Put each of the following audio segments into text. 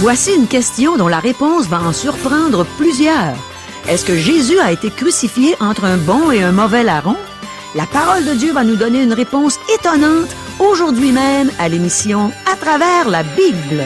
Voici une question dont la réponse va en surprendre plusieurs. Est-ce que Jésus a été crucifié entre un bon et un mauvais larron? La parole de Dieu va nous donner une réponse étonnante aujourd'hui même à l'émission À travers la Bible.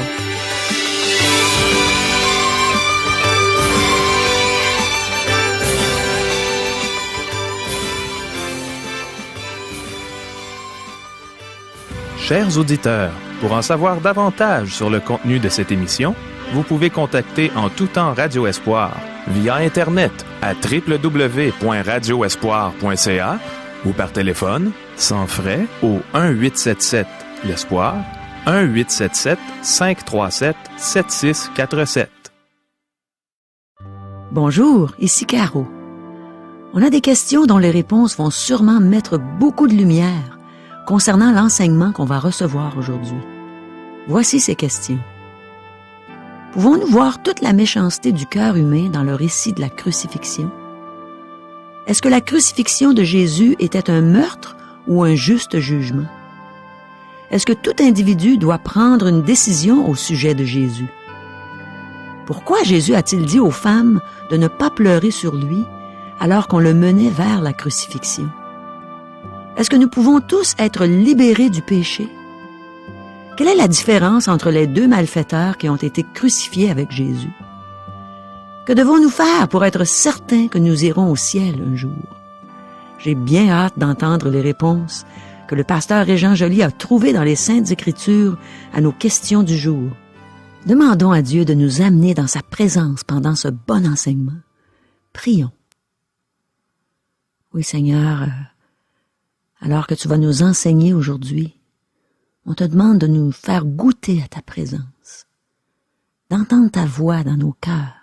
Chers auditeurs, pour en savoir davantage sur le contenu de cette émission, vous pouvez contacter en tout temps Radio Espoir via Internet à www.radioespoir.ca ou par téléphone, sans frais, au 1-877-l'Espoir, 1-877-537-7647. Bonjour, ici Caro. On a des questions dont les réponses vont sûrement mettre beaucoup de lumière concernant l'enseignement qu'on va recevoir aujourd'hui. Voici ces questions. Pouvons-nous voir toute la méchanceté du cœur humain dans le récit de la crucifixion? Est-ce que la crucifixion de Jésus était un meurtre ou un juste jugement? Est-ce que tout individu doit prendre une décision au sujet de Jésus? Pourquoi Jésus a-t-il dit aux femmes de ne pas pleurer sur lui alors qu'on le menait vers la crucifixion? Est-ce que nous pouvons tous être libérés du péché? Quelle est la différence entre les deux malfaiteurs qui ont été crucifiés avec Jésus? Que devons-nous faire pour être certains que nous irons au ciel un jour? J'ai bien hâte d'entendre les réponses que le pasteur Régent Joly a trouvées dans les Saintes Écritures à nos questions du jour. Demandons à Dieu de nous amener dans sa présence pendant ce bon enseignement. Prions. Oui, Seigneur, alors que tu vas nous enseigner aujourd'hui, on te demande de nous faire goûter à ta présence, d'entendre ta voix dans nos cœurs.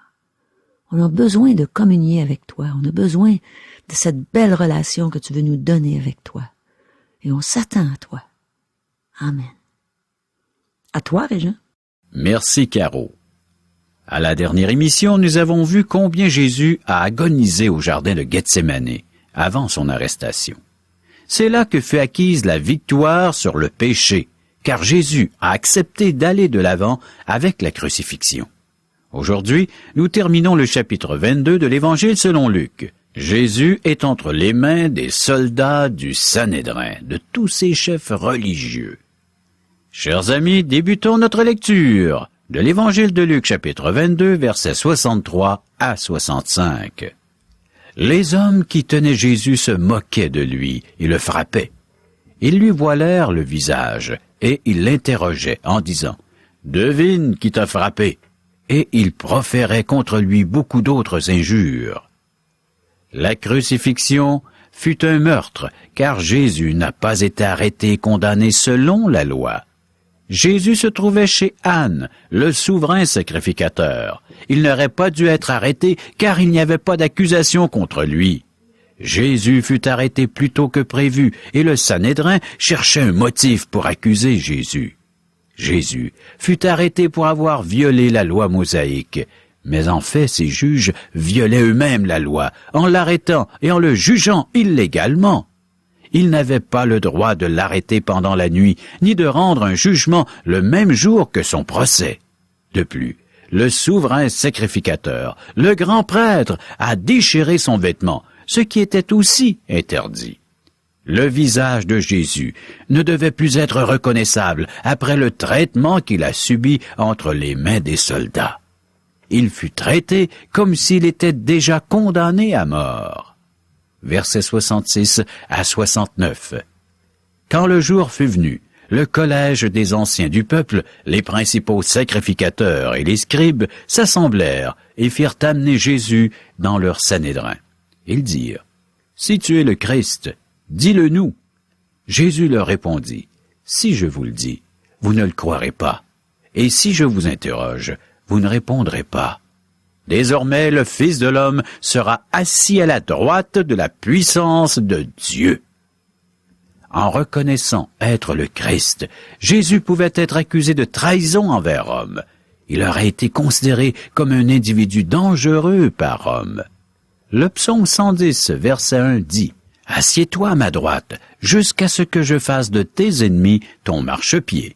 On a besoin de communier avec toi, on a besoin de cette belle relation que tu veux nous donner avec toi. Et on s'attend à toi. Amen. À toi, Régent. Merci, Caro. À la dernière émission, nous avons vu combien Jésus a agonisé au jardin de Gethsémani avant son arrestation. C'est là que fut acquise la victoire sur le péché, car Jésus a accepté d'aller de l'avant avec la crucifixion. Aujourd'hui, nous terminons le chapitre 22 de l'Évangile selon Luc. Jésus est entre les mains des soldats du Sanhédrin, de tous ces chefs religieux. Chers amis, débutons notre lecture de l'Évangile de Luc, chapitre 22, versets 63 à 65. Les hommes qui tenaient Jésus se moquaient de lui et le frappaient. Ils lui voilèrent le visage et ils l'interrogeaient en disant « Devine qui t'a frappé » et ils proféraient contre lui beaucoup d'autres injures. La crucifixion fut un meurtre, car Jésus n'a pas été arrêté et condamné selon la loi. Jésus se trouvait chez Anne, le souverain sacrificateur. Il n'aurait pas dû être arrêté, car il n'y avait pas d'accusation contre lui. Jésus fut arrêté plus tôt que prévu, et le Sanhédrin cherchait un motif pour accuser Jésus. Jésus fut arrêté pour avoir violé la loi mosaïque. Mais en fait, ces juges violaient eux-mêmes la loi, en l'arrêtant et en le jugeant illégalement. Ils n'avaient pas le droit de l'arrêter pendant la nuit, ni de rendre un jugement le même jour que son procès. De plus, le souverain sacrificateur, le grand prêtre, a déchiré son vêtement, ce qui était aussi interdit. Le visage de Jésus ne devait plus être reconnaissable après le traitement qu'il a subi entre les mains des soldats. Il fut traité comme s'il était déjà condamné à mort. Versets 66 à 69. Quand le jour fut venu, le collège des anciens du peuple, les principaux sacrificateurs et les scribes s'assemblèrent et firent amener Jésus dans leur Sanhédrin. Ils dirent, « Si tu es le Christ, dis-le nous. » Jésus leur répondit, « Si je vous le dis, vous ne le croirez pas. Et si je vous interroge, vous ne répondrez pas. Désormais, le Fils de l'homme sera assis à la droite de la puissance de Dieu. » En reconnaissant être le Christ, Jésus pouvait être accusé de trahison envers Rome. Il aurait été considéré comme un individu dangereux par Rome. Le psaume 110, verset 1 dit, « Assieds-toi à ma droite, jusqu'à ce que je fasse de tes ennemis ton marchepied. »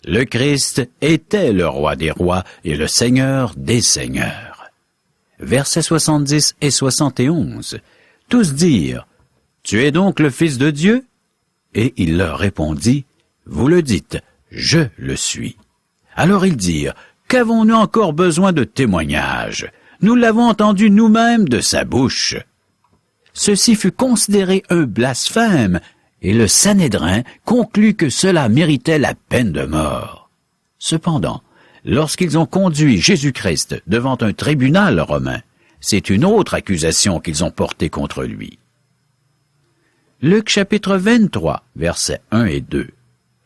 Le Christ était le roi des rois et le Seigneur des seigneurs. Versets 70 et 71. Tous dirent, « Tu es donc le Fils de Dieu ?» Et il leur répondit, « Vous le dites, je le suis. » Alors ils dirent, « Qu'avons-nous encore besoin de témoignages? Nous l'avons entendu nous-mêmes de sa bouche. » Ceci fut considéré un blasphème, et le Sanhédrin conclut que cela méritait la peine de mort. Cependant, lorsqu'ils ont conduit Jésus-Christ devant un tribunal romain, c'est une autre accusation qu'ils ont portée contre lui. Luc chapitre 23, versets 1 et 2.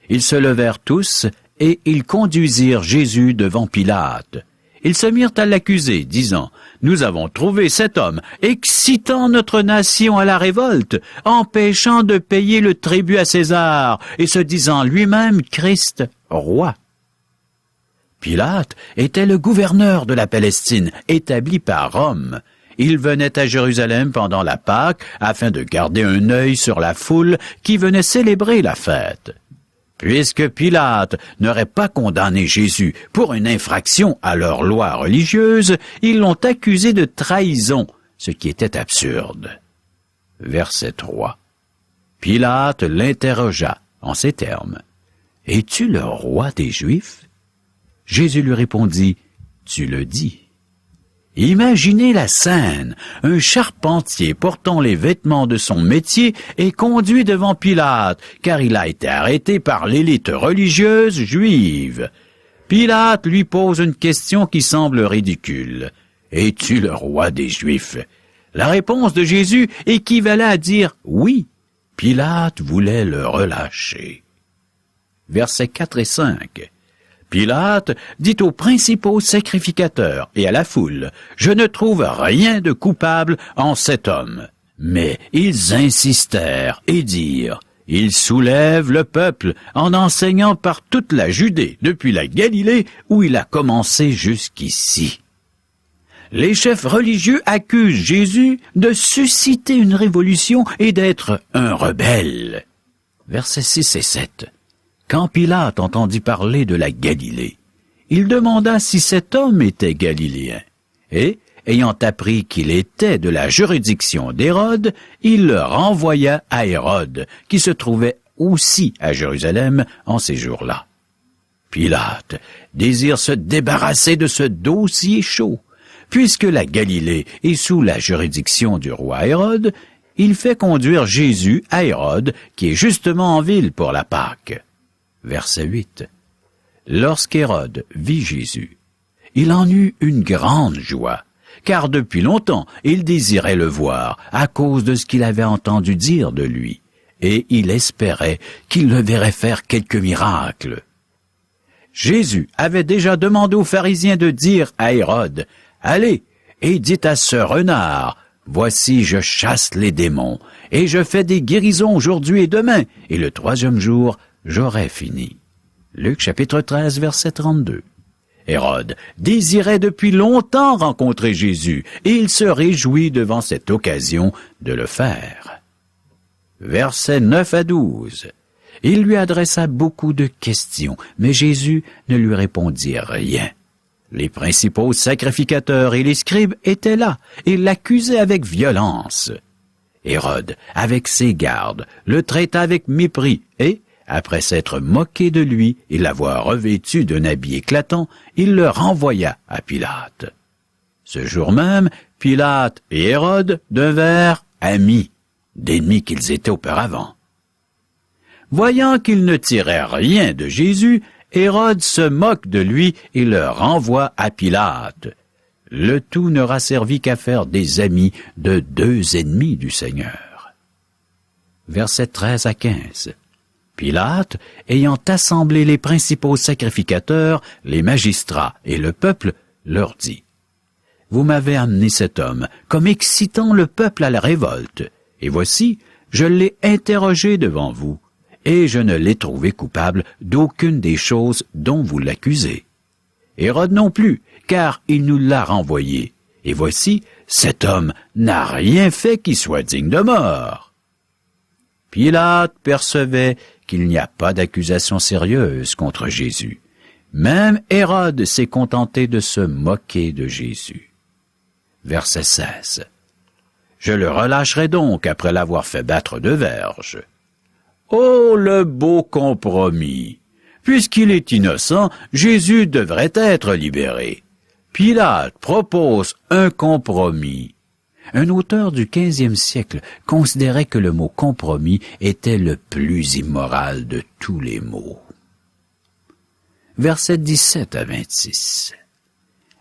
Ils se levèrent tous, et ils conduisirent Jésus devant Pilate. Ils se mirent à l'accuser, disant, « Nous avons trouvé cet homme, excitant notre nation à la révolte, empêchant de payer le tribut à César, et se disant lui-même Christ, roi. » Pilate était le gouverneur de la Palestine, établi par Rome. Il venait à Jérusalem pendant la Pâque, afin de garder un œil sur la foule qui venait célébrer la fête. Puisque Pilate n'aurait pas condamné Jésus pour une infraction à leur loi religieuse, ils l'ont accusé de trahison, ce qui était absurde. Verset 3. Pilate l'interrogea en ces termes. « Es-tu le roi des Juifs? » Jésus lui répondit, « Tu le dis. » Imaginez la scène. Un charpentier portant les vêtements de son métier est conduit devant Pilate, car il a été arrêté par l'élite religieuse juive. Pilate lui pose une question qui semble ridicule. « Es-tu le roi des Juifs? » La réponse de Jésus équivalait à dire « oui ». Pilate voulait le relâcher. Versets 4 et 5. Pilate dit aux principaux sacrificateurs et à la foule, « Je ne trouve rien de coupable en cet homme. » Mais ils insistèrent et dirent, « Il soulève le peuple en enseignant par toute la Judée, depuis la Galilée où il a commencé jusqu'ici. » Les chefs religieux accusent Jésus de susciter une révolution et d'être un rebelle. Versets 6 et 7. Quand Pilate entendit parler de la Galilée, il demanda si cet homme était galiléen. Et, ayant appris qu'il était de la juridiction d'Hérode, il le renvoya à Hérode, qui se trouvait aussi à Jérusalem en ces jours-là. Pilate désire se débarrasser de ce dossier chaud. Puisque la Galilée est sous la juridiction du roi Hérode, il fait conduire Jésus à Hérode, qui est justement en ville pour la Pâque. Verset 8. Lorsqu'Hérode vit Jésus, il en eut une grande joie, car depuis longtemps il désirait le voir à cause de ce qu'il avait entendu dire de lui, et il espérait qu'il le verrait faire quelques miracles. Jésus avait déjà demandé aux pharisiens de dire à Hérode, « Allez, et dites à ce renard, voici je chasse les démons, et je fais des guérisons aujourd'hui et demain, et le troisième jour, j'aurai fini. » Luc chapitre 13, verset 32. Hérode désirait depuis longtemps rencontrer Jésus, et il se réjouit devant cette occasion de le faire. Versets 9 à 12. Il lui adressa beaucoup de questions, mais Jésus ne lui répondit rien. Les principaux sacrificateurs et les scribes étaient là et l'accusaient avec violence. Hérode, avec ses gardes, le traita avec mépris et, après s'être moqué de lui et l'avoir revêtu d'un habit éclatant, il le renvoya à Pilate. Ce jour même, Pilate et Hérode devinrent amis, d'ennemis qu'ils étaient auparavant. Voyant qu'il ne tirait rien de Jésus, Hérode se moque de lui et le renvoie à Pilate. Le tout n'aura servi qu'à faire des amis de deux ennemis du Seigneur. Versets 13 à 15. Pilate, ayant assemblé les principaux sacrificateurs, les magistrats et le peuple, leur dit, « Vous m'avez amené cet homme comme excitant le peuple à la révolte, et voici, je l'ai interrogé devant vous, et je ne l'ai trouvé coupable d'aucune des choses dont vous l'accusez. Hérode non plus, car il nous l'a renvoyé, et voici, cet homme n'a rien fait qui soit digne de mort. » Pilate percevait qu'il n'y a pas d'accusation sérieuse contre Jésus. Même Hérode s'est contenté de se moquer de Jésus. Verset 16. Je le relâcherai donc après l'avoir fait battre de verges. Oh, le beau compromis! Puisqu'il est innocent, Jésus devrait être libéré. Pilate propose un compromis. Un auteur du XVe siècle considérait que le mot compromis était le plus immoral de tous les mots. Versets 17 à 26.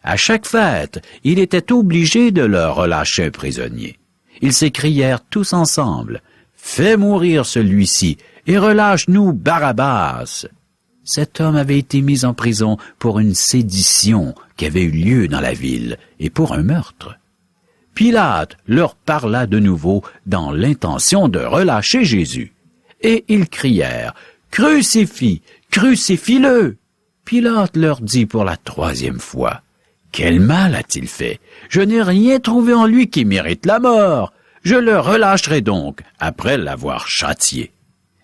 À chaque fête, il était obligé de leur relâcher un prisonnier. Ils s'écrièrent tous ensemble, « Fais mourir celui-ci et relâche-nous Barabbas !» Cet homme avait été mis en prison pour une sédition qui avait eu lieu dans la ville et pour un meurtre. Pilate leur parla de nouveau dans l'intention de relâcher Jésus. Et ils crièrent, « Crucifie, crucifie-le !» Pilate leur dit pour la 3e fois, « Quel mal a-t-il fait? Je n'ai rien trouvé en lui qui mérite la mort. Je le relâcherai donc, après l'avoir châtié. »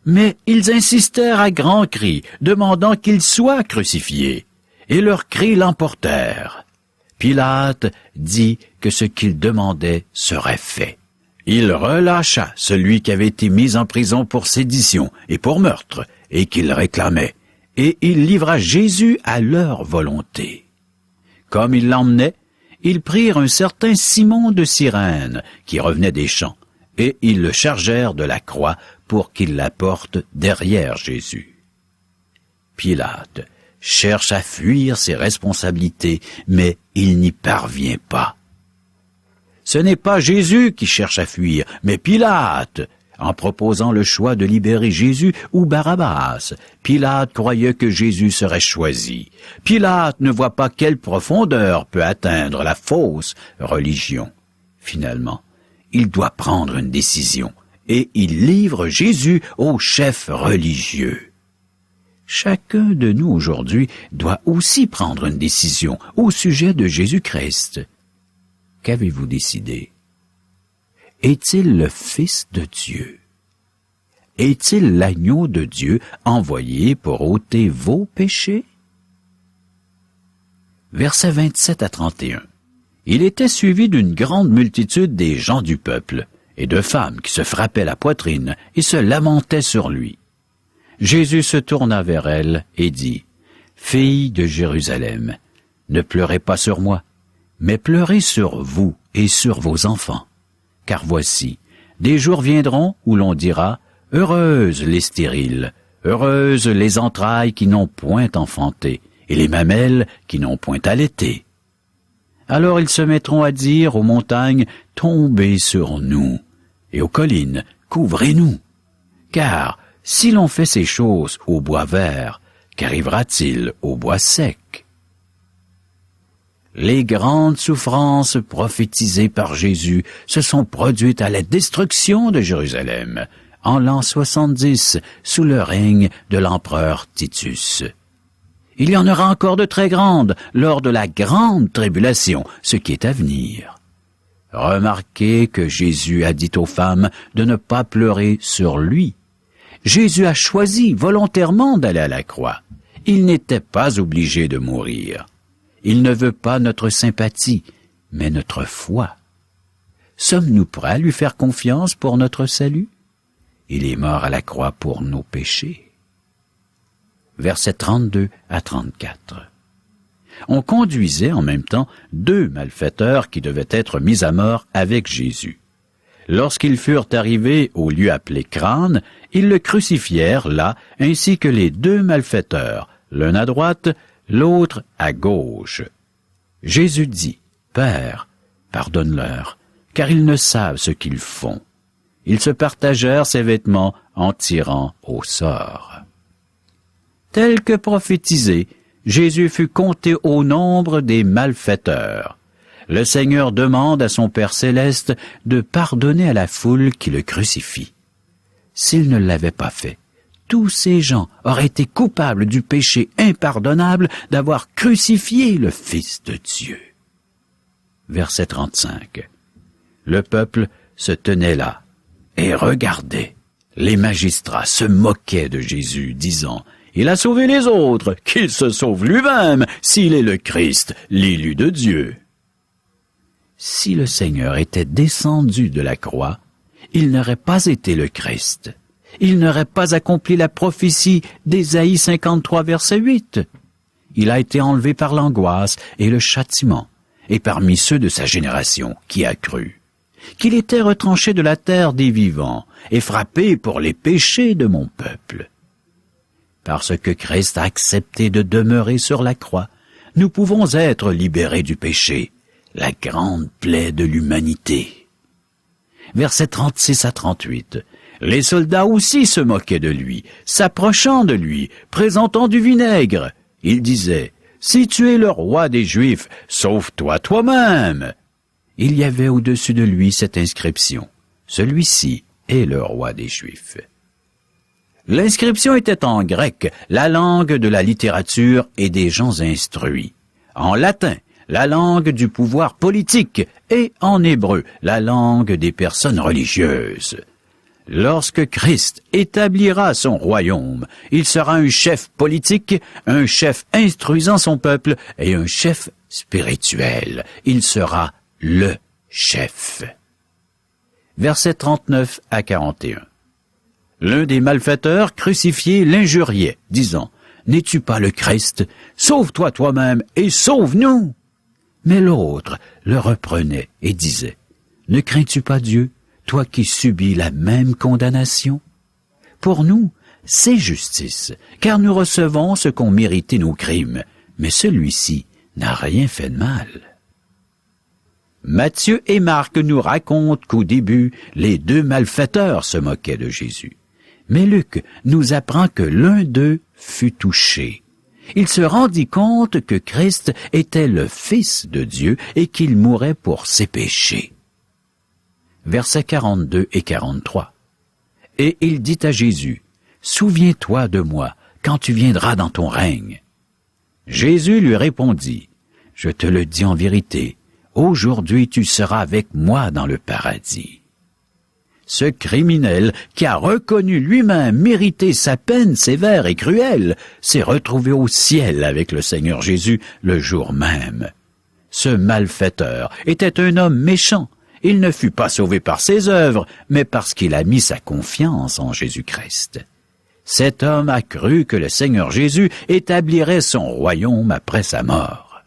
Mais ils insistèrent à grands cris, demandant qu'il soit crucifié, et leurs cris l'emportèrent. Pilate dit que ce qu'il demandait serait fait. Il relâcha celui qui avait été mis en prison pour sédition et pour meurtre, et qu'il réclamait, et il livra Jésus à leur volonté. Comme ils l'emmenaient, ils prirent un certain Simon de Cyrène, qui revenait des champs, et ils le chargèrent de la croix pour qu'il la porte derrière Jésus. Pilate cherche à fuir ses responsabilités, mais il n'y parvient pas. Ce n'est pas Jésus qui cherche à fuir, mais Pilate. En proposant le choix de libérer Jésus ou Barabbas, Pilate croyait que Jésus serait choisi. Pilate ne voit pas quelle profondeur peut atteindre la fausse religion. Finalement, il doit prendre une décision, et il livre Jésus au chef religieux. Chacun de nous aujourd'hui doit aussi prendre une décision au sujet de Jésus-Christ. Qu'avez-vous décidé? Est-il le Fils de Dieu? Est-il l'agneau de Dieu envoyé pour ôter vos péchés? Versets 27 à 31. Il était suivi d'une grande multitude des gens du peuple, et de femmes qui se frappaient la poitrine et se lamentaient sur lui. Jésus se tourna vers elles et dit, « Filles de Jérusalem, ne pleurez pas sur moi, mais pleurez sur vous et sur vos enfants. Car voici, des jours viendront où l'on dira, « Heureuses les stériles, heureuses les entrailles qui n'ont point enfanté, et les mamelles qui n'ont point allaité. » Alors ils se mettront à dire aux montagnes, « Tombez sur nous » et aux collines, « Couvrez-nous » Car si l'on fait ces choses au bois vert, qu'arrivera-t-il au bois sec? Les grandes souffrances prophétisées par Jésus se sont produites à la destruction de Jérusalem, en l'an 70, sous le règne de l'empereur Titus. Il y en aura encore de très grandes lors de la grande tribulation, ce qui est à venir. Remarquez que Jésus a dit aux femmes de ne pas pleurer sur lui. Jésus a choisi volontairement d'aller à la croix. Il n'était pas obligé de mourir. Il ne veut pas notre sympathie, mais notre foi. Sommes-nous prêts à lui faire confiance pour notre salut? Il est mort à la croix pour nos péchés. Versets 32 à 34. On conduisait en même temps 2 malfaiteurs qui devaient être mis à mort avec Jésus. Lorsqu'ils furent arrivés au lieu appelé Crâne, ils le crucifièrent là, ainsi que les 2 malfaiteurs, l'un à droite, l'autre à gauche. Jésus dit, « Père, pardonne-leur, car ils ne savent ce qu'ils font. » Ils se partagèrent ses vêtements en tirant au sort. Tel que prophétisé, Jésus fut compté au nombre des malfaiteurs. Le Seigneur demande à son Père céleste de pardonner à la foule qui le crucifie. S'il ne l'avait pas fait, tous ces gens auraient été coupables du péché impardonnable d'avoir crucifié le Fils de Dieu. Verset 35. Le peuple se tenait là et regardait. Les magistrats se moquaient de Jésus, disant « Il a sauvé les autres, qu'il se sauve lui-même, s'il est le Christ, l'élu de Dieu. » Si le Seigneur était descendu de la croix, il n'aurait pas été le Christ. Il n'aurait pas accompli la prophétie d'Ésaïe 53, verset 8. Il a été enlevé par l'angoisse et le châtiment, et parmi ceux de sa génération qui a cru, qu'il était retranché de la terre des vivants et frappé pour les péchés de mon peuple. Parce que Christ a accepté de demeurer sur la croix, nous pouvons être libérés du péché, la grande plaie de l'humanité. Versets 36 à 38. Les soldats aussi se moquaient de lui, s'approchant de lui, présentant du vinaigre. Ils disaient « Si tu es le roi des Juifs, sauve-toi toi-même !» Il y avait au-dessus de lui cette inscription « Celui-ci est le roi des Juifs ». L'inscription était en grec, la langue de la littérature et des gens instruits. En latin, la langue du pouvoir politique, et en hébreu, la langue des personnes religieuses. Lorsque Christ établira son royaume, il sera un chef politique, un chef instruisant son peuple et un chef spirituel. Il sera le chef. Versets 39 à 41. L'un des malfaiteurs crucifiés l'injuriait, disant « N'es-tu pas le Christ? Sauve-toi toi-même et sauve-nous » Mais l'autre le reprenait et disait « Ne crains-tu pas Dieu, toi qui subis la même condamnation? Pour nous, c'est justice, car nous recevons ce qu'ont mérité nos crimes, mais celui-ci n'a rien fait de mal. » Matthieu et Marc nous racontent qu'au début, les deux malfaiteurs se moquaient de Jésus. Mais Luc nous apprend que l'un d'eux fut touché. Il se rendit compte que Christ était le Fils de Dieu et qu'il mourait pour ses péchés. Versets 42 et 43. Et il dit à Jésus, « Souviens-toi de moi quand tu viendras dans ton règne. » Jésus lui répondit, « Je te le dis en vérité, aujourd'hui tu seras avec moi dans le paradis. » Ce criminel, qui a reconnu lui-même mériter sa peine sévère et cruelle, s'est retrouvé au ciel avec le Seigneur Jésus le jour même. Ce malfaiteur était un homme méchant. Il ne fut pas sauvé par ses œuvres, mais parce qu'il a mis sa confiance en Jésus-Christ. Cet homme a cru que le Seigneur Jésus établirait son royaume après sa mort.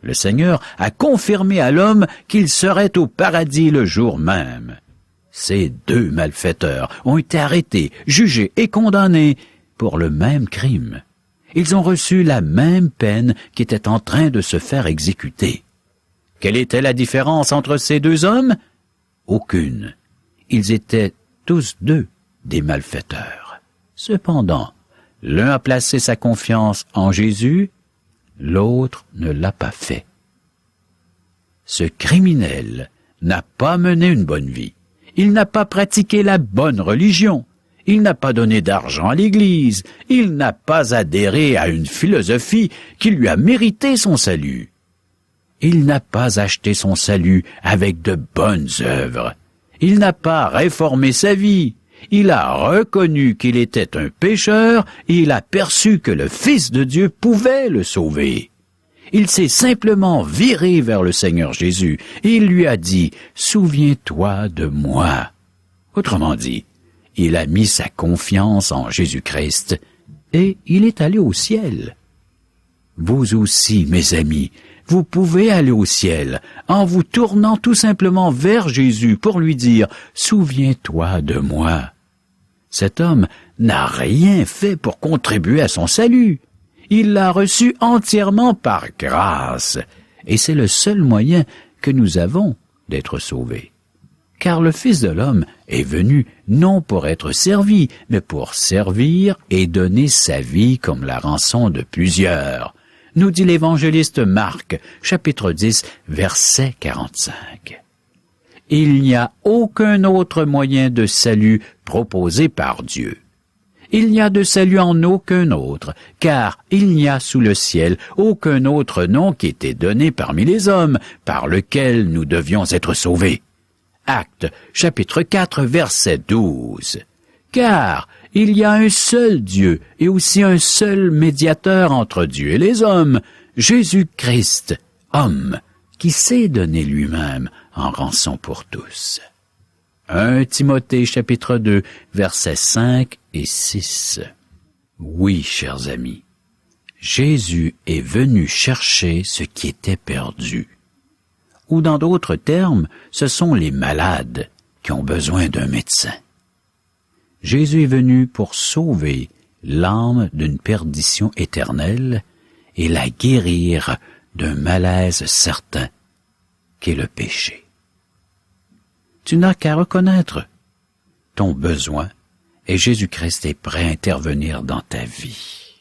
Le Seigneur a confirmé à l'homme qu'il serait au paradis le jour même. Ces deux malfaiteurs ont été arrêtés, jugés et condamnés pour le même crime. Ils ont reçu la même peine qui était en train de se faire exécuter. Quelle était la différence entre ces deux hommes? Aucune. Ils étaient tous deux des malfaiteurs. Cependant, l'un a placé sa confiance en Jésus, l'autre ne l'a pas fait. Ce criminel n'a pas mené une bonne vie. Il n'a pas pratiqué la bonne religion. Il n'a pas donné d'argent à l'Église. Il n'a pas adhéré à une philosophie qui lui a mérité son salut. Il n'a pas acheté son salut avec de bonnes œuvres. Il n'a pas réformé sa vie. Il a reconnu qu'il était un pécheur et il a perçu que le Fils de Dieu pouvait le sauver. Il s'est simplement viré vers le Seigneur Jésus et il lui a dit « Souviens-toi de moi ». Autrement dit, il a mis sa confiance en Jésus-Christ et il est allé au ciel. Vous aussi, mes amis, vous pouvez aller au ciel en vous tournant tout simplement vers Jésus pour lui dire « Souviens-toi de moi ». Cet homme n'a rien fait pour contribuer à son salut. Il l'a reçu entièrement par grâce, et c'est le seul moyen que nous avons d'être sauvés. Car le Fils de l'homme est venu non pour être servi, mais pour servir et donner sa vie comme la rançon de plusieurs, nous dit l'évangéliste Marc, chapitre 10, verset 45. Il n'y a aucun autre moyen de salut proposé par Dieu. Il n'y a de salut en aucun autre, car il n'y a sous le ciel aucun autre nom qui était donné parmi les hommes, par lequel nous devions être sauvés. Actes, chapitre 4, verset 12. Car il y a un seul Dieu et aussi un seul médiateur entre Dieu et les hommes, Jésus-Christ, homme, qui s'est donné lui-même en rançon pour tous. 1 Timothée chapitre 2, versets 5 et 6. Oui, chers amis, Jésus est venu chercher ce qui était perdu. Ou dans d'autres termes, ce sont les malades qui ont besoin d'un médecin. Jésus est venu pour sauver l'âme d'une perdition éternelle et la guérir d'un malaise certain qu'est le péché. Tu n'as qu'à reconnaître ton besoin et Jésus-Christ est prêt à intervenir dans ta vie.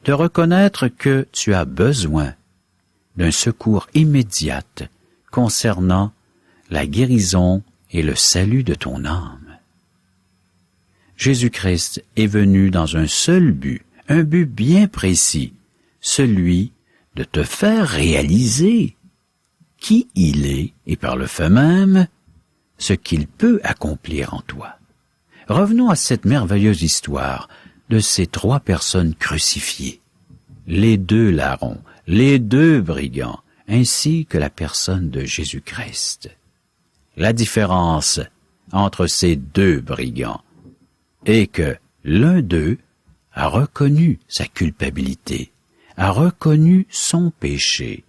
De reconnaître que tu as besoin d'un secours immédiat concernant la guérison et le salut de ton âme. Jésus-Christ est venu dans un seul but, un but bien précis, celui de te faire réaliser qui il est et par le fait même ce qu'il peut accomplir en toi. Revenons à cette merveilleuse histoire de ces 3 personnes crucifiées, les 2 larrons, les 2 brigands, ainsi que la personne de Jésus-Christ. La différence entre ces 2 brigands est que l'un d'eux a reconnu sa culpabilité, a reconnu son péché,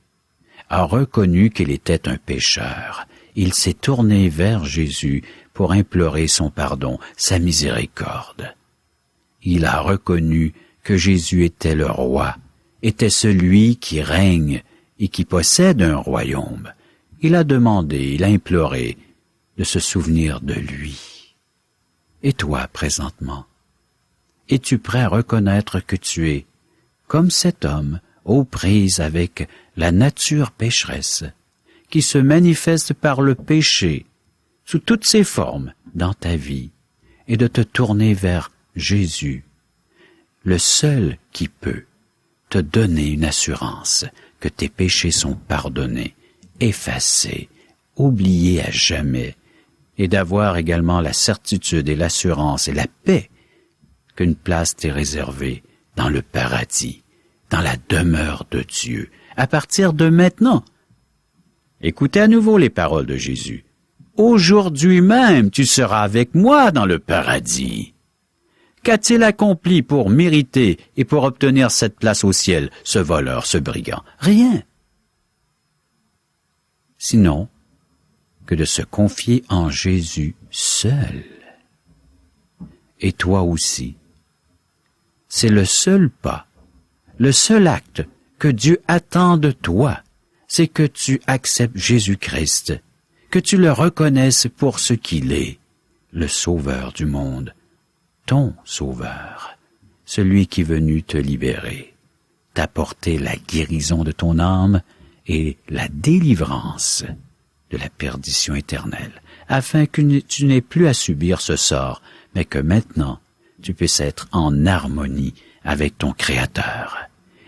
a reconnu qu'il était un pécheur. Il s'est tourné vers Jésus pour implorer son pardon, sa miséricorde. Il a reconnu que Jésus était le roi, était celui qui règne et qui possède un royaume. Il a demandé, il a imploré de se souvenir de lui. Et toi, présentement, es-tu prêt à reconnaître que tu es, comme cet homme, aux prises avec la nature pécheresse, qui se manifeste par le péché, sous toutes ses formes, dans ta vie, et de te tourner vers Jésus, le seul qui peut te donner une assurance que tes péchés sont pardonnés, effacés, oubliés à jamais, et d'avoir également la certitude et l'assurance et la paix qu'une place t'est réservée dans le paradis, dans la demeure de Dieu, à partir de maintenant. Écoutez à nouveau les paroles de Jésus. Aujourd'hui même, tu seras avec moi dans le paradis. Qu'a-t-il accompli pour mériter et pour obtenir cette place au ciel, ce voleur, ce brigand? Rien. Sinon que de se confier en Jésus seul. Et toi aussi. C'est le seul pas, le seul acte que Dieu attend de toi, c'est que tu acceptes Jésus-Christ, que tu le reconnaisses pour ce qu'il est, le Sauveur du monde, ton Sauveur, celui qui est venu te libérer, t'apporter la guérison de ton âme et la délivrance de la perdition éternelle, afin que tu n'aies plus à subir ce sort, mais que maintenant tu puisses être en harmonie avec ton Créateur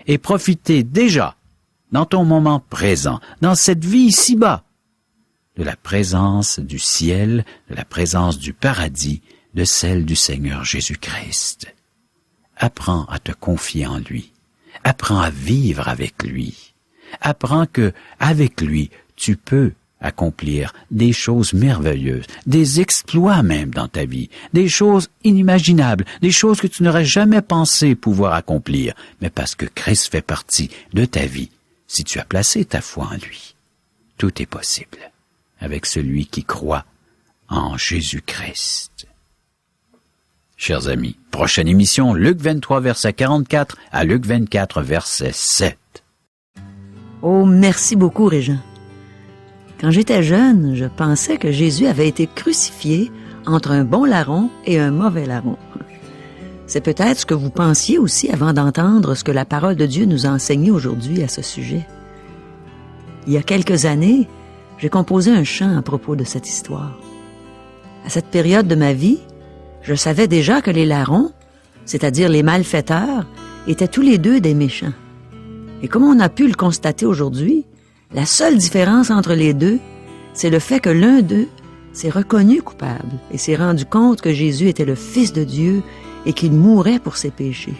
et profiter déjà, dans ton moment présent, dans cette vie ici-bas, de la présence du ciel, de la présence du paradis, de celle du Seigneur Jésus-Christ. Apprends à te confier en lui. Apprends à vivre avec lui. Apprends que, avec lui, tu peux accomplir des choses merveilleuses, des exploits même dans ta vie, des choses inimaginables, des choses que tu n'aurais jamais pensé pouvoir accomplir, mais parce que Christ fait partie de ta vie, si tu as placé ta foi en lui. Tout est possible avec celui qui croit en Jésus-Christ. Chers amis, prochaine émission, Luc 23, verset 44 à Luc 24, verset 7. Oh, merci beaucoup, Régent. Quand j'étais jeune, je pensais que Jésus avait été crucifié entre un bon larron et un mauvais larron. C'est peut-être ce que vous pensiez aussi avant d'entendre ce que la parole de Dieu nous a enseigné aujourd'hui à ce sujet. Il y a quelques années, j'ai composé un chant à propos de cette histoire. À cette période de ma vie, je savais déjà que les larrons, c'est-à-dire les malfaiteurs, étaient tous les deux des méchants. Et comme on a pu le constater aujourd'hui, la seule différence entre les deux, c'est le fait que l'un d'eux s'est reconnu coupable et s'est rendu compte que Jésus était le Fils de Dieu et qu'il mourrait pour ses péchés.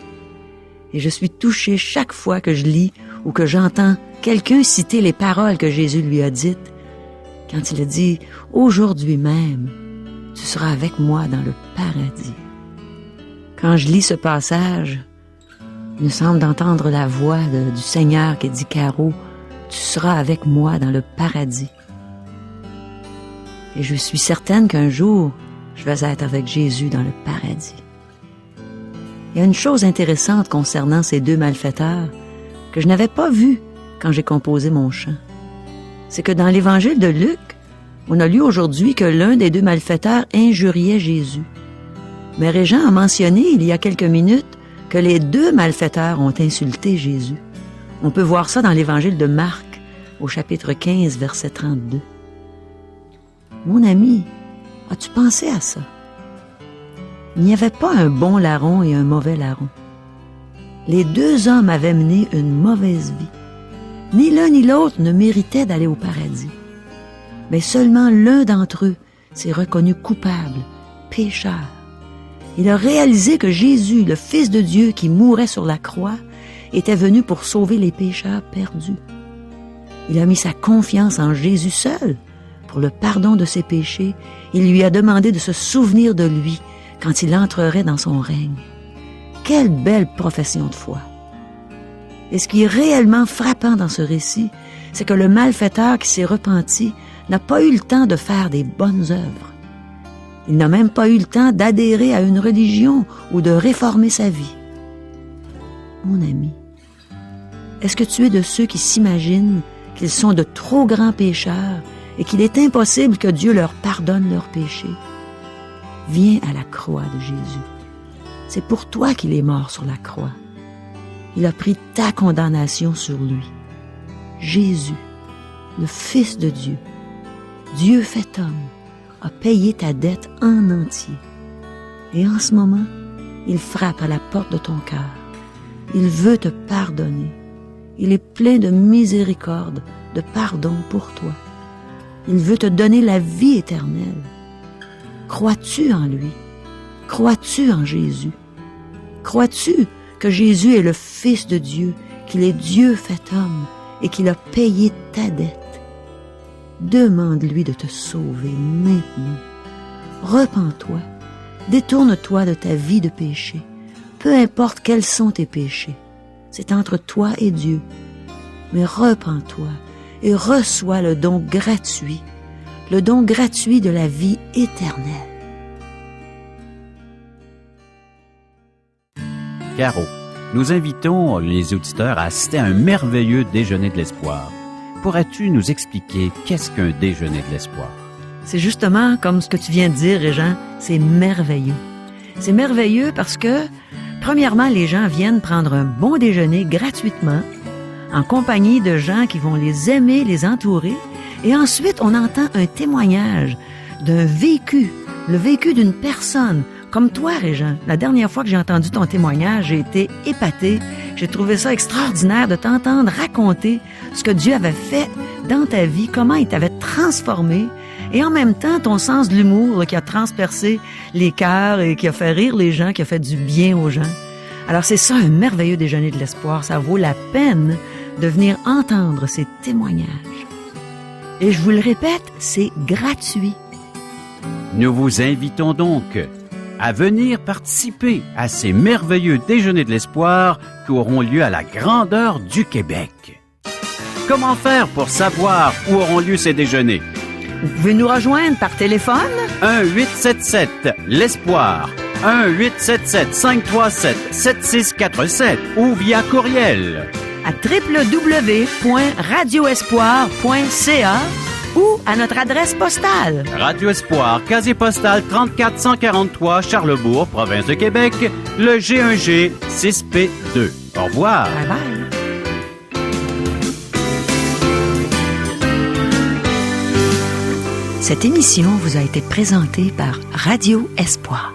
Et je suis touchée chaque fois que je lis ou que j'entends quelqu'un citer les paroles que Jésus lui a dites quand il a dit « Aujourd'hui même, tu seras avec moi dans le paradis ». Quand je lis ce passage, il me semble d'entendre la voix du Seigneur qui dit « Caro, tu seras avec moi dans le paradis ». Et je suis certaine qu'un jour, je vais être avec Jésus dans le paradis. Il y a une chose intéressante concernant ces deux malfaiteurs que je n'avais pas vue quand j'ai composé mon chant. C'est que dans l'évangile de Luc, on a lu aujourd'hui que l'un des deux malfaiteurs injuriait Jésus. Mais Régent a mentionné il y a quelques minutes que les deux malfaiteurs ont insulté Jésus. On peut voir ça dans l'évangile de Marc, au chapitre 15, verset 32. Mon ami, as-tu pensé à ça? Il n'y avait pas un bon larron et un mauvais larron. Les deux hommes avaient mené une mauvaise vie. Ni l'un ni l'autre ne méritait d'aller au paradis. Mais seulement l'un d'entre eux s'est reconnu coupable, pécheur. Il a réalisé que Jésus, le Fils de Dieu qui mourait sur la croix, était venu pour sauver les pécheurs perdus. Il a mis sa confiance en Jésus seul pour le pardon de ses péchés. Il lui a demandé de se souvenir de lui quand il entrerait dans son règne. Quelle belle profession de foi! Et ce qui est réellement frappant dans ce récit, c'est que le malfaiteur qui s'est repenti n'a pas eu le temps de faire des bonnes œuvres. Il n'a même pas eu le temps d'adhérer à une religion ou de réformer sa vie. Mon ami, est-ce que tu es de ceux qui s'imaginent qu'ils sont de trop grands pécheurs et qu'il est impossible que Dieu leur pardonne leurs péchés? Viens à la croix de Jésus. C'est pour toi qu'il est mort sur la croix. Il a pris ta condamnation sur lui. Jésus, le Fils de Dieu, Dieu fait homme, a payé ta dette en entier. Et en ce moment, il frappe à la porte de ton cœur. Il veut te pardonner. Il est plein de miséricorde, de pardon pour toi. Il veut te donner la vie éternelle. Crois-tu en lui? Crois-tu en Jésus? Crois-tu que Jésus est le Fils de Dieu, qu'il est Dieu fait homme et qu'il a payé ta dette? Demande-lui de te sauver maintenant. Repens-toi, détourne-toi de ta vie de péché. Peu importe quels sont tes péchés, c'est entre toi et Dieu. Mais repens-toi et reçois le don gratuit de la vie éternelle. Caro, nous invitons les auditeurs à assister à un merveilleux déjeuner de l'espoir. Pourrais-tu nous expliquer qu'est-ce qu'un déjeuner de l'espoir? C'est justement comme ce que tu viens de dire, Régent, c'est merveilleux. C'est merveilleux parce que, premièrement, les gens viennent prendre un bon déjeuner gratuitement, en compagnie de gens qui vont les aimer, les entourer, et ensuite on entend un témoignage d'un vécu, le vécu d'une personne, comme toi, Régent. La dernière fois que j'ai entendu ton témoignage, j'ai été épatée. J'ai trouvé ça extraordinaire de t'entendre raconter ce que Dieu avait fait dans ta vie, comment il t'avait transformé, et en même temps, ton sens de l'humour là, qui a transpercé les cœurs et qui a fait rire les gens, qui a fait du bien aux gens. Alors c'est ça, un merveilleux déjeuner de l'espoir. Ça vaut la peine de venir entendre ces témoignages. Et je vous le répète, c'est gratuit. Nous vous invitons donc à venir participer à ces merveilleux déjeuners de l'espoir qui auront lieu à la grandeur du Québec. Comment faire pour savoir où auront lieu ces déjeuners? Vous pouvez nous rejoindre par téléphone 1-877-L'Espoir, 1-877-537-7647 ou via courriel à www.radioespoir.ca ou à notre adresse postale. Radio Espoir, casier postal 34 Charlebourg, province de Québec, le G1G 6P2. Au revoir. Bye bye. Cette émission vous a été présentée par Radio Espoir.